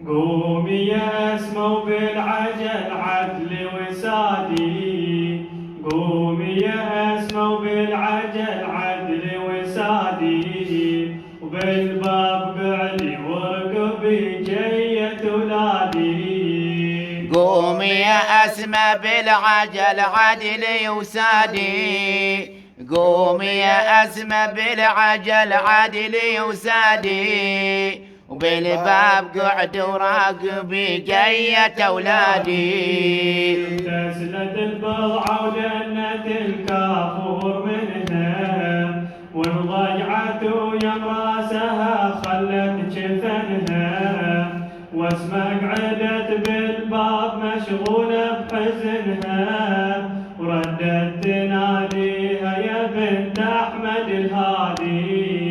قومي يا اسمى بالعجل عدل وسادي، قومي يا اسمى بالعجل عدل وسادي، وبالباب قعدي وارقبي جية ولادي. قومي يا أسمى بالعجل عدلي وسادي، قومي يا أسمى بالعجل عدلي وسادي، وبالباب قعد وراقبي جية أولادي. تسلت البضعة وجنت الكافور منها، وانضيعت ويم راسها خلت جفنها، واسمع قعدت بالباب مشغولة بحزنها، وردت تناديها يا بنت أحمد الهادي.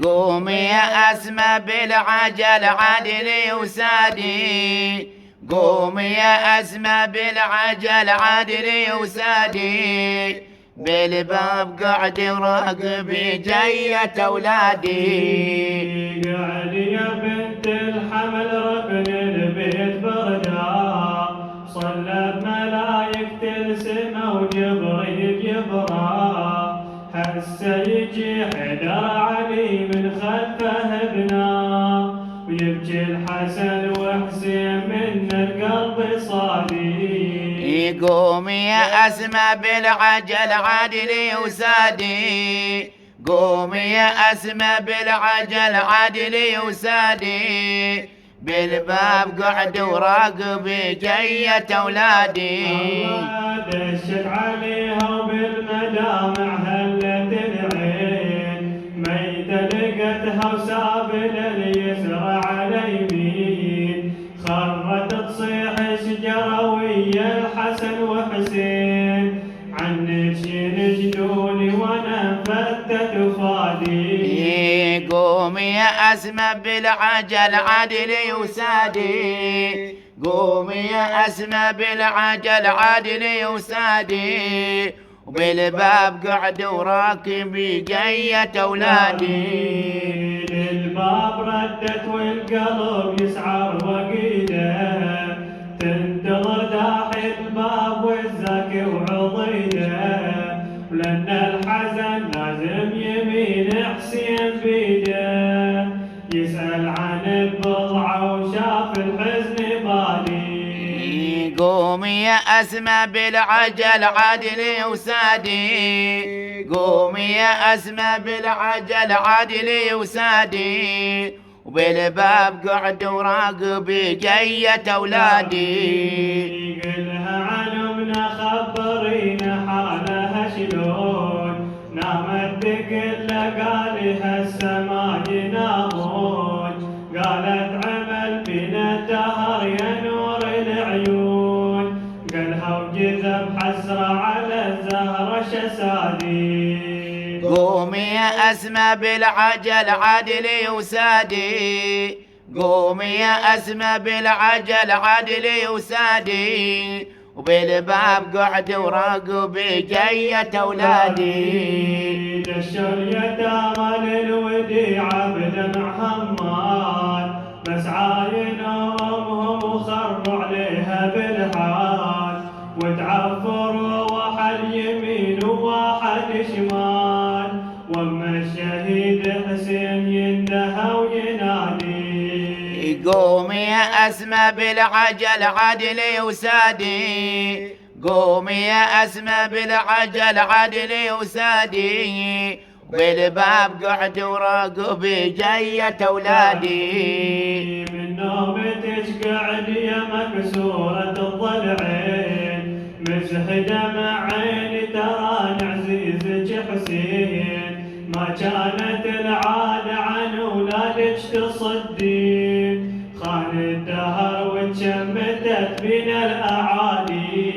قومي يا أسمى بالعجل عدلي وسادي، قومي يا أسمى بالعجل عدلي وسادي، بالباب قعد وراقبي جية أولادي. قعد يا بنت الحمل ركن البيت بردا، صلت ملايكة السما وجبريل يبرى، هسه يجي حيدر علي من خلفه ابناه، ويبكي الحسن وحسين من القلب صادي. قومي يا أسمى بالعجل عدلي وسادي، قومي يا أسمى بالعجل عدلي وسادي، بالباب قعد وراقبي جية أولادي. الله دشت عليها وبالمدامع هلت العين، ميتة لقتها وسافل اليسرى على يمين، خرت تصيح شجرة ويا الحسن وحسين، عنك ينجدوني وانا فتت فادي. قومي يا أسمى بالعجل عدلي وسادي، قومي يا أسمى بالعجل عدلي وسادي، وبالباب قعد وراكبي جية أولادي. للباب ردت والقلب يسعر وقيده، تنتظر داحي الباب والزكي وعضيده، ولأن الحزن لازم يمين حسين بيده، يسأل عن البضعة وشاف الحزن بالي. قومي يا أسمى بالعجل عدلي وسادي، قومي يا أسمى بالعجل عدلي وسادي، وبالباب قعد وراقبي جية أولادي. قلها عن امنا خبرينا حالها شلون، نامت بكل قال هسه ما ينامون، قالت عمل بنا الدهر يا نور العيون، قالها وجذب حسرة على الزهرة شسادي. قومي يا أسمى بالعجل عدلي وسادي، قومي يا أسمى بالعجل عدلي وسادي، وبالباب قعد وراقبي جية أولادي. دشوا اليتامى للوديعة بدمع همال، بس عاينوا امهم وخروا عليها بالحال، وتعفروا واحد يمين وواحد شمال، واما الشهيد حسين يندهى وينادي. قومي يا أسمى بالعجل عدلي وسادي، قومي يا أسمى بالعجل عدلي وسادي، بالباب قعد وراقبي جية أولادي. من نومتك قعد يا مكسورة الضلعين، مزهدة مع عيني ترى عزيزك حسين، ما كانت العادة عن ولادك تصدين، خان الدهر وتشمتت بين الأعادي.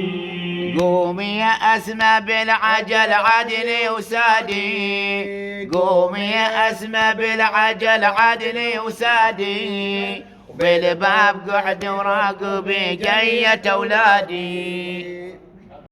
قومي يا أسمى بالعجل عدلي وسادي، قومي يا أسمى بالعجل عدلي وسادي، وبالباب قعد وراقبي جية أولادي.